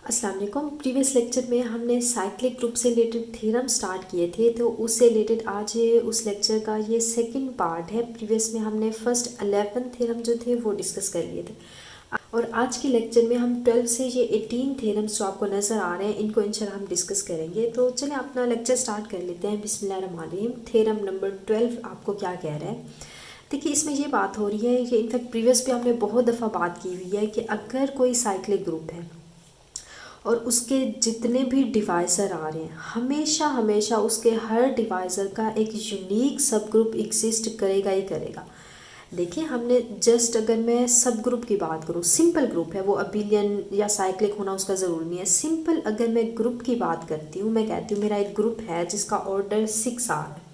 अस्सलाम वालेकुम। Previous lecture में हमने साइक्लिक ग्रुप से रिलेटेड थ्योरम स्टार्ट किए थे, तो उससे रिलेटेड आज ये उस लेक्चर का ये सेकंड पार्ट है। प्रीवियस में हमने फर्स्ट 11 थ्योरम जो थे वो डिस्कस कर लिए थे, और आज के लेक्चर में हम 12 से ये 18 थ्योरम्स जो आपको नज़र आ रहे हैं इनको इंशाल्लाह हम डिस्कस करेंगे। तो चलिए अपना लेक्चर स्टार्ट कर लेते हैं। बिस्मिल्लाहिर्रहमानिर्रहीम। थ्योरम नंबर 12 आपको क्या कह रहा है? देखिए, इसमें ये बात हो रही है कि इनफैक्ट प्रीवियस पे हमने बहुत दफ़ा बात की हुई है कि अगर कोई साइक्लिक ग्रुप है और उसके जितने भी डिवाइज़र आ रहे हैं, हमेशा हमेशा उसके हर डिवाइज़र का एक यूनिक सब ग्रुप एग्जिस्ट करेगा ही करेगा। देखिए, हमने जस्ट अगर मैं सब ग्रुप की बात करूँ, सिंपल ग्रुप है वो, अबिलियन या साइक्लिक होना उसका ज़रूरी नहीं है। सिंपल अगर मैं ग्रुप की बात करती हूँ, मैं कहती हूँ मेरा एक ग्रुप है जिसका ऑर्डर 6 आ रहा है।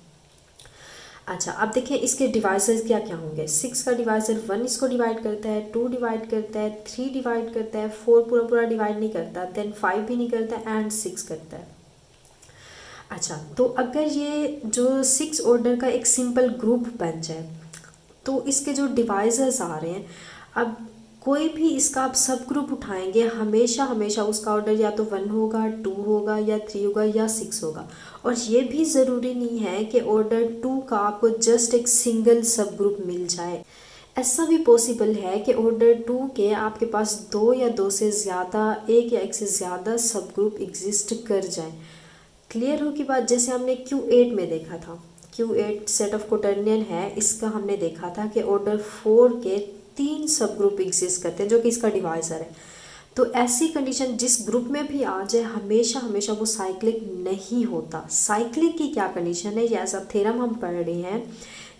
अच्छा, अब देखिए इसके डिवाइजर्स क्या क्या होंगे। 6 का डिवाइजर 1 इसको डिवाइड करता है, 2 डिवाइड करता है, 3 डिवाइड करता है, 4 पूरा पूरा डिवाइड नहीं करता, देन 5 भी नहीं करता एंड 6 करता है। अच्छा, तो अगर ये जो 6 ऑर्डर का एक सिंपल ग्रुप बन जाए तो इसके जो डिवाइजर्स आ रहे हैं, अब कोई भी इसका आप सब ग्रुप उठाएंगे, हमेशा हमेशा उसका ऑर्डर या तो 1 होगा, 2 होगा या 3 होगा या 6 होगा। और ये भी ज़रूरी नहीं है कि ऑर्डर 2 का आपको जस्ट एक सिंगल सब ग्रुप मिल जाए। ऐसा भी पॉसिबल है कि ऑर्डर 2 के आपके पास 2 या 2 से ज़्यादा, एक या एक से ज़्यादा सब ग्रुप एग्जिस्ट कर जाए। क्लियर हो की बात? जैसे हमने Q8 में देखा था, Q8 सेट ऑफ कोटर्नियन है, इसका हमने देखा था कि ऑर्डर 4 के 3 सब ग्रुप एग्जिस्ट करते हैं जो कि इसका डिवाइजर है। तो ऐसी कंडीशन जिस ग्रुप में भी आ जाए, हमेशा हमेशा वो साइक्लिक नहीं होता। साइक्लिक की क्या कंडीशन है, ये ऐसा थ्योरम हम पढ़ रहे हैं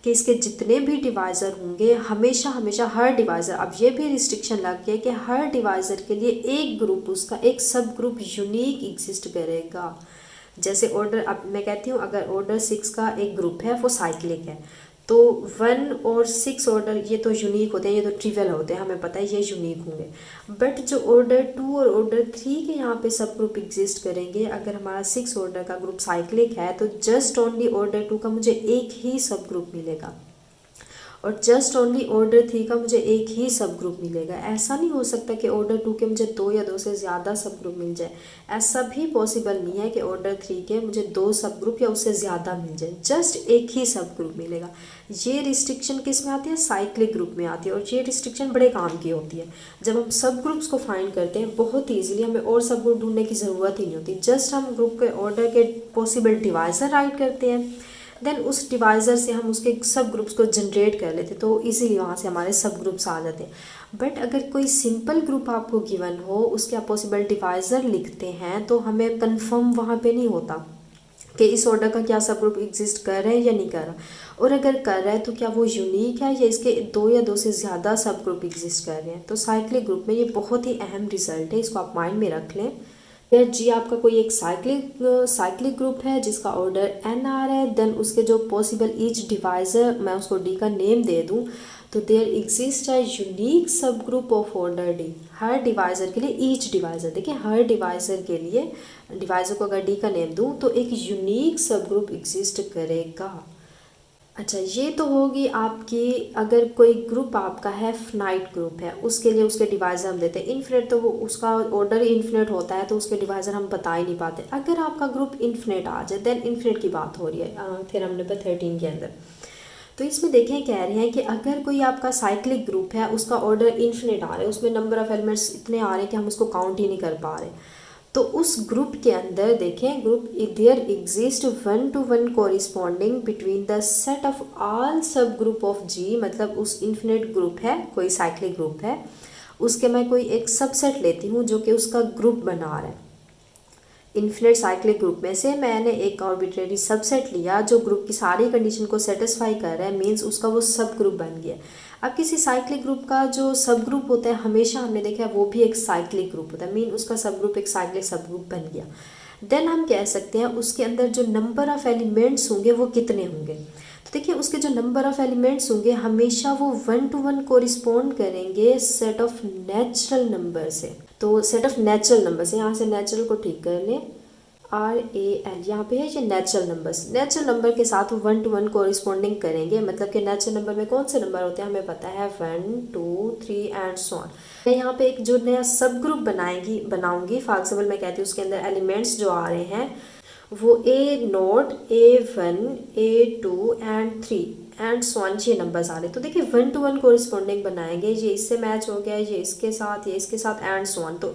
कि इसके जितने भी डिवाइज़र होंगे, हमेशा हमेशा हर डिवाइज़र, अब ये भी रिस्ट्रिक्शन लग गया कि हर डिवाइज़र के लिए एक ग्रुप, उसका एक सब ग्रुप यूनिक एग्जिस्ट करेगा। जैसे ऑर्डर, अब मैं कहती हूँ अगर ऑर्डर 6 का एक ग्रुप है वो साइक्लिक है, तो 1 और 6 ऑर्डर ये तो यूनिक होते हैं, ये तो ट्रिवियल होते हैं, हमें पता है ये यूनिक होंगे। बट जो ऑर्डर 2 और ऑर्डर 3 के यहाँ पे सब ग्रुप एग्जिस्ट करेंगे, अगर हमारा 6 ऑर्डर का ग्रुप साइक्लिक है तो जस्ट ओनली ऑर्डर 2 का मुझे एक ही सब ग्रुप मिलेगा और जस्ट ओनली ऑर्डर 3 का मुझे एक ही सब ग्रुप मिलेगा। ऐसा नहीं हो सकता कि ऑर्डर 2 के मुझे 2 या 2 से ज़्यादा सब ग्रुप मिल जाए। ऐसा भी पॉसिबल नहीं है कि ऑर्डर 3 के मुझे 2 सब ग्रुप या उससे ज़्यादा मिल जाए, जस्ट एक ही सब ग्रुप मिलेगा। ये रिस्ट्रिक्शन किस में आती है? साइक्लिक ग्रुप में आती है, और ये रिस्ट्रिक्शन बड़े काम की होती है। जब हम सब ग्रुप्स को फाइंड करते हैं बहुत ईजिली, हमें और सब ग्रुप ढूंढने की ज़रूरत ही नहीं होती। जस्ट हम ग्रुप के ऑर्डर के पॉसिबल डिवाइज़र राइट करते हैं, देन उस डिवाइज़र से हम उसके सब ग्रुप्स को जनरेट कर लेते, तो इजीली वहाँ से हमारे सब ग्रुप्स आ जाते हैं। बट अगर कोई सिंपल ग्रुप आपको गिवन हो, उसके आप पॉसिबल डिवाइज़र लिखते हैं, तो हमें कंफर्म वहाँ पे नहीं होता कि इस ऑर्डर का क्या सब ग्रुप एग्जिस्ट कर रहा है या नहीं कर रहा, और अगर कर रहा है तो क्या वो यूनिक है या इसके 2 या 2 से ज़्यादा सब ग्रुप एग्जिस्ट कर रहे हैं। तो साइक्लिक ग्रुप में ये बहुत ही अहम रिजल्ट है, इसको आप माइंड में रख लें। फिर जी आपका कोई एक साइक्लिक ग्रुप है जिसका ऑर्डर n आ रहा है, देन उसके जो पॉसिबल ईच डिवाइज़र, मैं उसको d का नेम दे दूं, तो देयर एग्जिस्ट है यूनिक सब group of order d। Her divisor के लिए ईच डिवाइज़र, देखिए हर डिवाइज़र के लिए, डिवाइज़र को अगर d का नेम दूं तो एक यूनिक सब ग्रुप एग्जिस्ट करेगा। अच्छा, ये तो होगी आपकी, अगर कोई ग्रुप आपका है फिनाइट ग्रुप है, उसके लिए उसके डिवाइज़र हम देते हैं। इन्फिनिट तो वो उसका ऑर्डर ही इन्फिनिट होता है, तो उसके डिवाइज़र हम बता ही नहीं पाते। अगर आपका ग्रुप इन्फिनिट आ जाए, देन इन्फिनिट की बात हो रही है थ्योरम नंबर 13 के अंदर। तो इसमें देखें, कह रहे हैं कि अगर कोई आपका साइक्लिक ग्रुप है, उसका ऑर्डर इन्फिनिट आ रहा है, उसमें नंबर ऑफ एलिमेंट्स इतने आ रहे हैं कि हम उसको काउंट ही नहीं कर पा रहे, तो उस ग्रुप के अंदर देखें, group there exist 1 to 1 corresponding between the set of all subgroup of G. मतलब उस इन्फिनिट ग्रुप है, कोई साइक्लिक ग्रुप है, उसके मैं कोई एक सबसेट लेती हूँ जो कि उसका ग्रुप बना रहा है। इन्फिनिट साइक्लिक ग्रुप में से मैंने एक आर्बिट्रेरी सबसेट लिया जो ग्रुप की सारी कंडीशन को सेटिस्फाई कर रहा है, मीन्स उसका वो सब ग्रुप बन गया। अब किसी साइक्लिक ग्रुप का जो सब ग्रुप होता है, हमेशा हमने देखा है वो भी एक साइक्लिक ग्रुप होता है, मीन उसका सब ग्रुप एक साइक्लिक सब ग्रुप बन गया। देन हम कह सकते हैं उसके अंदर जो नंबर ऑफ एलिमेंट्स होंगे वो कितने होंगे। तो देखिए, उसके जो नंबर ऑफ एलिमेंट्स होंगे हमेशा वो 1 to 1 कोरिस्पॉन्ड करेंगे सेट ऑफ नेचुरल नंबर से। तो सेट ऑफ नेचुरल नंबर से, यहाँ से नेचुरल को ठीक कर लें, RAL यहाँ पे है ये नेचुरल नंबर्स। नेचुरल नंबर के साथ 1 to 1 कोरिस्पॉन्डिंग करेंगे, मतलब कि नेचुरल नंबर में कौन से नंबर होते हैं हमें पता है, 1 2 3 एंड सो ऑन। मैं यहाँ पे एक जो नया सब ग्रुप बनाऊंगी। फॉर एग्जाम्पल मैं कहती हूँ उसके अंदर एलिमेंट्स जो आ रहे हैं वो A0, A1, A2 and 3 and so on, ये नंबर्स आ रहे हैं। तो देखिए 1 to 1 कोरिस्पोंडिंग बनाएंगे, ये इससे मैच हो गया, ये इसके साथ, ये इसके साथ एंड सो ऑन। तो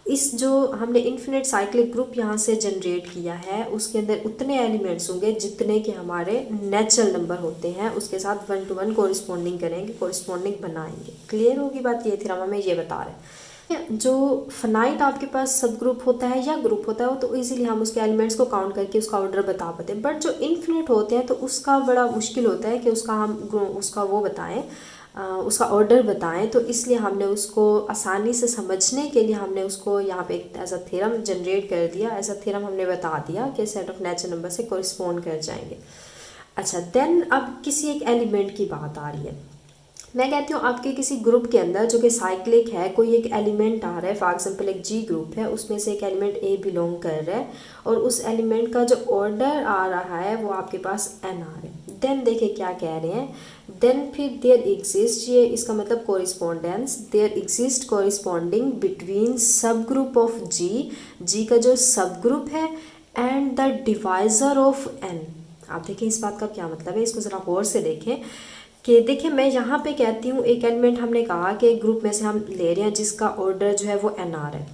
इस जो हमने इन्फिनिट साइक्लिक ग्रुप यहाँ से जनरेट किया है उसके अंदर उतने एलिमेंट्स होंगे जितने कि हमारे नेचुरल नंबर होते हैं, उसके साथ 1 to 1 कोरिस्पोंडिंग करेंगे, कोरिस्पोंडिंग बनाएंगे। क्लियर होगी बात? ये थ्योरम हमें ये बता रहे हैं। जो फाइनाइट आपके पास सब ग्रुप होता है या ग्रुप होता है तो इजीली हम उसके एलिमेंट्स को काउंट करके उसका ऑर्डर बता पाते हैं, बट जो इन्फिनिट होते हैं तो उसका बड़ा मुश्किल होता है कि उसका वो बताएं, उसका ऑर्डर बताएं। तो इसलिए हमने उसको आसानी से समझने के लिए हमने उसको यहाँ पे एक एज अ थ्योरम जनरेट कर दिया, एज अ थ्योरम हमने बता दिया कि सेट ऑफ नेचुरल नंबर से कोरिस्पोंड कर जाएंगे। अच्छा, देन अब किसी एक एलिमेंट की बात आ रही है। मैं कहती हूँ आपके किसी ग्रुप के अंदर जो कि साइक्लिक है, कोई एक एलिमेंट आ रहा है, फॉर एग्जांपल एक जी ग्रुप है, उसमें से एक एलिमेंट ए बिलोंग कर रहा है और उस एलिमेंट का जो ऑर्डर आ रहा है वो आपके पास एन आ रहा है। देन देखिए क्या कह रहे हैं, देन फिर देयर एग्जिस्ट, ये इसका मतलब correspondence, there exist corresponding between subgroup of G का जो सब ग्रुप है and the divisor of N. आप देखिए इस बात का क्या मतलब है, इसको ज़रा गौर से देखें कि देखिए मैं यहाँ पे कहती हूँ एक एलिमेंट हमने कहा कि एक ग्रुप में से हम ले रहे हैं जिसका ऑर्डर जो है वो एन आर है।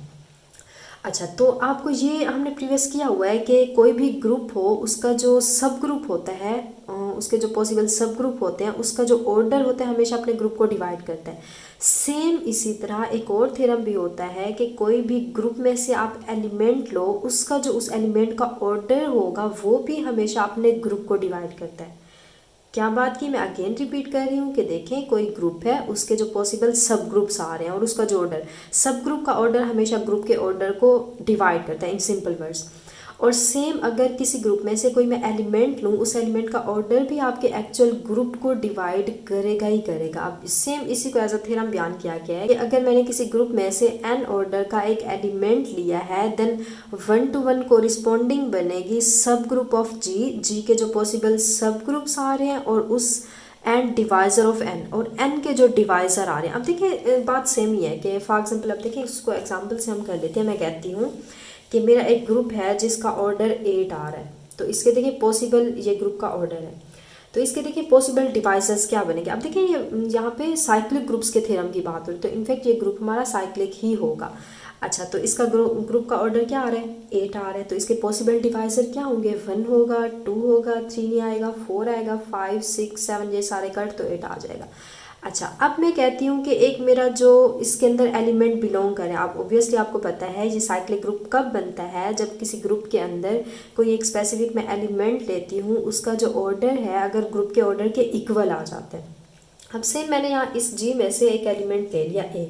अच्छा, तो आपको ये हमने प्रीवियस किया हुआ है कि कोई भी ग्रुप हो उसका जो सब ग्रुप होता है, उसके जो पॉसिबल सब ग्रुप होते हैं उसका जो ऑर्डर होता है हमेशा अपने ग्रुप को डिवाइड करता है। सेम इसी तरह एक और थ्योरम भी होता है कि कोई भी ग्रुप में से आप एलिमेंट लो, उसका जो उस एलिमेंट का ऑर्डर होगा वो भी हमेशा अपने ग्रुप को डिवाइड करता है। क्या बात की, मैं अगेन रिपीट कर रही हूँ कि देखें कोई ग्रुप है, उसके जो पॉसिबल सब ग्रुप्स आ रहे हैं और उसका जो ऑर्डर, सब ग्रुप का ऑर्डर हमेशा ग्रुप के ऑर्डर को डिवाइड करता है इन सिंपल वर्ड्स। और सेम अगर किसी ग्रुप में से कोई मैं एलिमेंट लूँ, उस एलिमेंट का ऑर्डर भी आपके एक्चुअल ग्रुप को डिवाइड करेगा ही करेगा। अब सेम इसी को एज अ थ्योरम बयान किया गया है कि अगर मैंने किसी ग्रुप में से एन ऑर्डर का एक एलिमेंट लिया है, देन 1 to 1 कोरिस्पोंडिंग बनेगी सब ग्रुप ऑफ जी के जो पॉसिबल सब ग्रुप्स आ रहे हैं और उस एंड डिवाइजर ऑफ एन, और एन के जो डिवाइजर आ रहे हैं। अब देखिए बात सेम ही है कि फॉर एग्जाम्पल अब देखिए इसको एग्जाम्पल से हम कर लेते हैं। मैं कहती हूँ कि मेरा एक ग्रुप है जिसका ऑर्डर 8 आ रहा है, तो इसके देखिए पॉसिबल, ये ग्रुप का ऑर्डर है, तो इसके देखिए पॉसिबल डिवाइसेस क्या बनेंगे। अब देखिए यहाँ पे साइक्लिक ग्रुप्स के थ्योरम की बात हो रही है, तो इनफैक्ट ये ग्रुप हमारा साइक्लिक ही होगा। अच्छा, तो इसका ग्रुप का ऑर्डर क्या आ रहा है, 8 आ रहा है, तो इसके पॉसिबल डिवाइजर क्या होंगे, 1 होगा, 2 होगा, 3 नहीं आएगा, 4 आएगा, 5, 6, 7 ये सारे कट तो 8 आ जाएगा। अच्छा, अब मैं कहती हूँ कि एक मेरा जो इसके अंदर एलिमेंट बिलोंग करे, आप ऑब्वियसली आपको पता है ये साइक्लिक ग्रुप कब बनता है, जब किसी ग्रुप के अंदर कोई एक स्पेसिफिक मैं एलिमेंट लेती हूँ, उसका जो ऑर्डर है अगर ग्रुप के ऑर्डर के इक्वल आ जाते हैं। अब सेम मैंने यहाँ इस जी में से एक एलिमेंट ले लिया ए,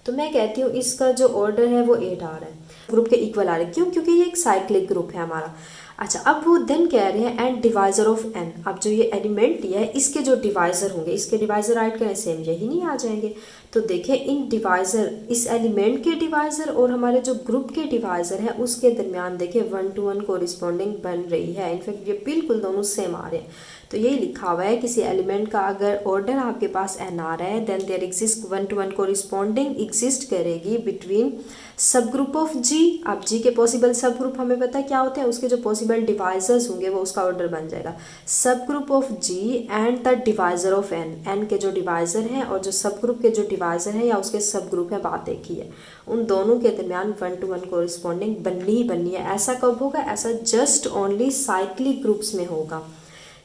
तो मैं कहती हूँ इसका जो ऑर्डर है वो 8 आ रहा है, ग्रुप के इक्वल आ रहा है। क्यों? क्योंकि ये एक साइक्लिक ग्रुप है हमारा। अच्छा, अब वो देन कह रहे हैं एंड डिवाइजर ऑफ एन। अब जो ये एलिमेंट लिया है इसके जो डिवाइजर होंगे, इसके डिवाइजर राइट करें सेम यही नहीं आ जाएंगे। तो देखें इन डिवाइजर, इस एलिमेंट के डिवाइजर और हमारे जो ग्रुप के डिवाइजर है उसके दरमियान देखें 1 to 1 कोरिस्पोंडिंग बन रही है। इनफैक्ट ये बिल्कुल दोनों सेम आ रहे हैं। तो यही लिखा हुआ है किसी एलिमेंट का अगर ऑर्डर आपके पास एन आ रहा है, then there exist 1 to 1 corresponding exist करेगी between subgroup of G. अब जी के पॉसिबल सब ग्रुप हमें पता है क्या होते हैं, उसके जो पॉसिबल डिवाइजर्स होंगे वो उसका ऑर्डर बन जाएगा subgroup of G and the divisor of N. N के जो डिवाइजर हैं और जो सब ग्रुप के जो डिवाइजर हैं या उसके सब ग्रुप है, बात एक ही है, उन दोनों के दरमियान 1 to 1 कोरिस्पोंडिंग बननी ही बननी है। ऐसा कब होगा? ऐसा जस्ट ओनली साइक्लिक ग्रुप्स में होगा।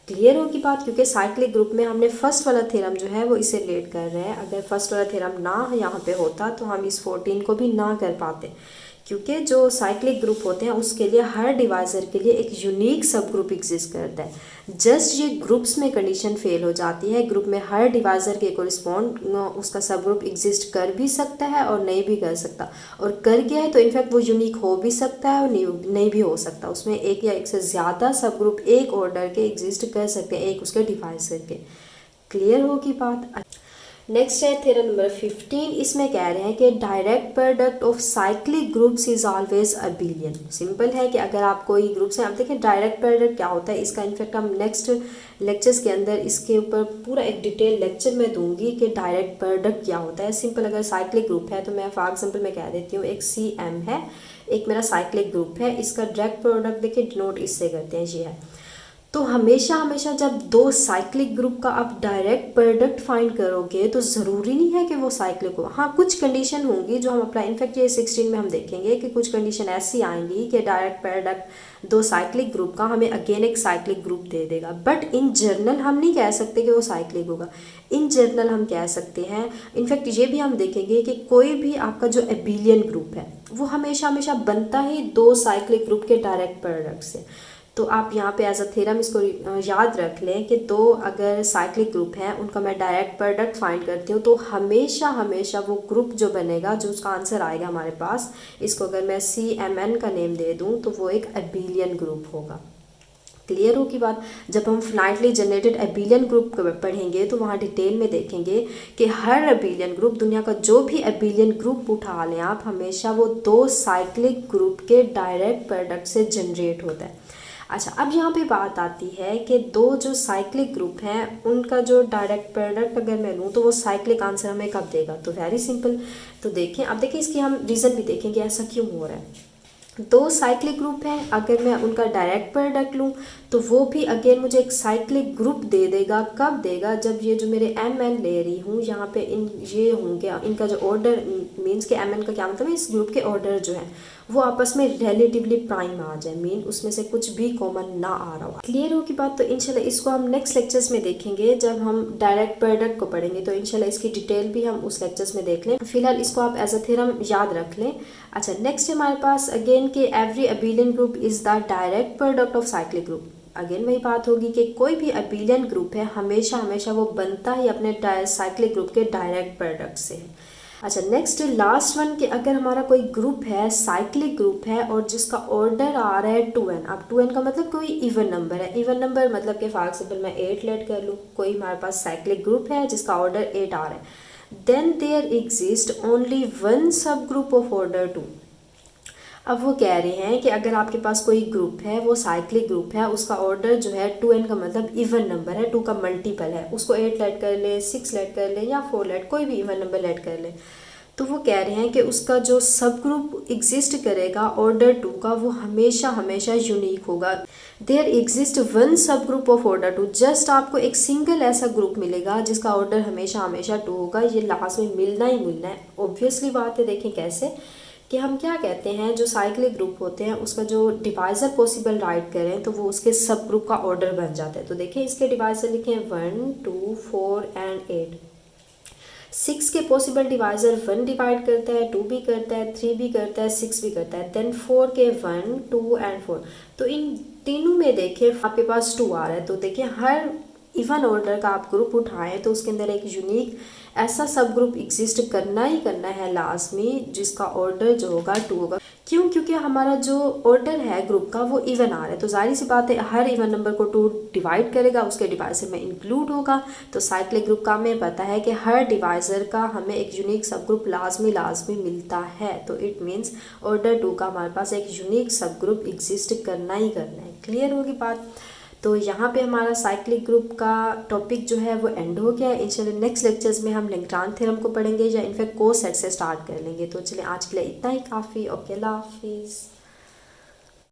क्लियर होगी बात? क्योंकि साइक्लिक ग्रुप में हमने फर्स्ट वाला थ्योरम जो है वो इसे रिलेट कर रहे हैं। अगर फर्स्ट वाला थ्योरम ना यहाँ पे होता तो हम इस 14 को भी ना कर पाते, क्योंकि जो साइक्लिक ग्रुप होते हैं उसके लिए हर डिवाइजर के लिए एक यूनिक सब ग्रुप एग्जिस्ट करता है। जस्ट ये ग्रुप्स में कंडीशन फेल हो जाती है, ग्रुप में हर डिवाइजर के कोरिस्पोंड उसका सब ग्रुप एग्जिस्ट कर भी सकता है और नहीं भी कर सकता, और कर गया है तो इनफैक्ट वो यूनिक हो भी सकता है और नहीं भी हो सकता। उसमें एक या एक से ज़्यादा सब ग्रुप एक ऑर्डर के एग्जिस्ट कर सकते हैं, एक उसके डिवाइजर के। क्लियर होगी बात? नेक्स्ट है थ्योरम नंबर 15। इसमें कह रहे हैं कि direct product of cyclic groups is always abelian. Simple है कि अगर आप कोई ग्रुप से, आप देखिए डायरेक्ट प्रोडक्ट क्या होता है, इसका इनफैक्ट हम नेक्स्ट लेक्चर्स के अंदर इसके ऊपर पूरा एक डिटेल लेक्चर में दूंगी कि डायरेक्ट प्रोडक्ट क्या होता है। सिंपल अगर साइक्लिक ग्रुप है तो मैं फॉर एग्जाम्पल मैं कह देती हूँ एक CM है, एक मेरा साइक्लिक ग्रुप है, इसका डायरेक्ट प्रोडक्ट देखिए डिनोट इससे करते हैं, ये है। तो हमेशा हमेशा जब दो साइक्लिक ग्रुप का आप डायरेक्ट प्रोडक्ट फाइंड करोगे तो ज़रूरी नहीं है कि वो साइक्लिक हो। हाँ, कुछ कंडीशन होंगी जो हम अप्लाई, इनफैक्ट ये 16 में हम देखेंगे कि कुछ कंडीशन ऐसी आएंगी कि डायरेक्ट प्रोडक्ट दो साइक्लिक ग्रुप का हमें अगेन एक साइक्लिक ग्रुप दे देगा। बट इन जनरल हम नहीं कह सकते कि वो साइक्लिक होगा। इन जनरल हम कह सकते हैं, इनफैक्ट ये भी हम देखेंगे कि कोई भी आपका जो एबिलियन ग्रुप है वो हमेशा हमेशा बनता ही दो साइक्लिक ग्रुप के डायरेक्ट प्रोडक्ट से। तो आप यहाँ पे एज अ थ्योरम इसको याद रख लें कि दो अगर साइक्लिक ग्रुप हैं उनका मैं डायरेक्ट प्रोडक्ट फाइंड करती हूँ तो हमेशा हमेशा वो ग्रुप जो बनेगा, जो उसका आंसर आएगा हमारे पास, इसको अगर मैं CMN का नेम दे दूँ तो वो एक एबिलियन ग्रुप होगा। क्लियर होगी बात। जब हम फाइनाइटली जनरेटेड एबिलियन ग्रुप पढ़ेंगे तो वहाँ डिटेल में देखेंगे कि हर एबिलियन ग्रुप, दुनिया का जो भी एबिलियन ग्रुप उठा लें आप, हमेशा वो दो साइक्लिक ग्रुप के डायरेक्ट प्रोडक्ट से जनरेट होता है। अच्छा, अब यहाँ पे बात आती है कि दो जो साइक्लिक ग्रुप हैं उनका जो डायरेक्ट प्रोडक्ट अगर मैं लूँ तो वो साइक्लिक आंसर हमें कब देगा। तो वेरी सिंपल, तो देखें, अब देखिए इसकी हम रीज़न भी देखेंगे ऐसा क्यों हो रहा है। दो साइक्लिक ग्रुप हैं, अगर मैं उनका डायरेक्ट प्रोडक्ट लूँ तो वो भी अगेन मुझे एक साइक्लिक ग्रुप दे देगा। कब देगा? जब ये जो मेरे MN ले रही हूँ यहाँ पे इन ये होंगे, इनका जो ऑर्डर मीन्स के MN का क्या मतलब है, इस ग्रुप के ऑर्डर जो है वो आपस में रिलेटिवली प्राइम आ जाए, मीन उसमें से कुछ भी कॉमन ना आ रहा हो। क्लियर हो की बात। तो इंशाल्लाह इसको हम नेक्स्ट लेक्चर्स में देखेंगे जब हम डायरेक्ट प्रोडक्ट को पढ़ेंगे, तो इंशाल्लाह इसकी डिटेल भी हम उस लेक्चर्स में देख लें। फिलहाल इसको आप एज अ थ्योरम याद रख लें। अच्छा, नेक्स्ट हमारे पास अगेन कि every abelian group is the direct product of cyclic group. Again वही बात होगी कि कोई भी एबिलियन ग्रुप है हमेशा हमेशा वो बनता ही अपने साइक्लिक ग्रुप के डायरेक्ट प्रोडक्ट से है। अच्छा, नेक्स्ट लास्ट वन कि अगर हमारा कोई ग्रुप है, साइक्लिक ग्रुप है और जिसका ऑर्डर आ रहा है 2n। अब 2n का मतलब कोई इवन नंबर है। इवन नंबर मतलब कि फॉर एग्जाम्पल मैं 8 लेट कर लूँ, कोई हमारे पास साइक्लिक ग्रुप है जिसका ऑर्डर 8 आ रहा है, then there exist only one subgroup of order 2। अब वो कह रहे हैं कि अगर आपके पास कोई ग्रुप है, वो साइक्लिक ग्रुप है, उसका ऑर्डर जो है 2n का मतलब इवन नंबर है, 2 का मल्टीपल है, उसको 8 लेट कर ले, 6 लेट कर ले या 4 लेट, कोई भी इवन नंबर लेट कर ले, तो वो कह रहे हैं कि उसका जो सब ग्रुप एग्जिस्ट करेगा ऑर्डर 2 का, वो हमेशा हमेशा यूनिक होगा। There exist one subgroup of order 2। Just आपको एक सिंगल ऐसा ग्रुप मिलेगा जिसका ऑर्डर हमेशा हमेशा 2 होगा। ये लास्ट में मिलना ही मिलना है। ऑब्वियसली बात है, देखें कैसे कि हम क्या कहते हैं, जो साइक्लिक ग्रुप होते हैं उसका जो डिवाइज़र पॉसिबल राइट करें तो वो उसके सब ग्रुप का ऑर्डर बन जाता है। तो देखिए इसके डिवाइज़र लिखे हैं 1, 2, 4 एंड 8। 6 के पॉसिबल डिवाइज़र 1 डिवाइड करता है, 2 भी करता है, 3 भी करता है, 6 भी करता है। देन 4 के 1, 2 एंड 4। तो इन तीनों में देखिए आपके पास 2 आ रहा है। तो देखिए हर इवन ऑर्डर का आप ग्रुप उठाएं तो उसके अंदर एक यूनिक ऐसा सब ग्रुप एग्जिस्ट करना ही करना है लाजमी, जिसका ऑर्डर जो होगा 2 होगा। क्यों? क्योंकि हमारा जो ऑर्डर है ग्रुप का वो इवन आ रहा है, तो जाहिर सी बात है हर इवन नंबर को 2 डिवाइड करेगा, उसके डिवाइज़र में इंक्लूड होगा। तो साइक्लिक ग्रुप का हमें पता है कि हर डिवाइज़र का हमें एक यूनिक सब ग्रुप लाजमी मिलता है। तो इट मीन्स ऑर्डर 2 का हमारे पास एक यूनिक सब ग्रुप एग्जिस्ट करना ही करना है। क्लियर होगी बात। तो यहाँ पे हमारा साइक्लिक ग्रुप का टॉपिक जो है वो एंड हो गया है। इंशाल्लाह नेक्स्ट लेक्चर्स में हम लैग्रांज थ्योरम को पढ़ेंगे या इनफैक्ट कोसेट से स्टार्ट कर लेंगे। तो चलिए आज के लिए इतना ही काफ़ी। ओके, अल्लाह हाफिज़।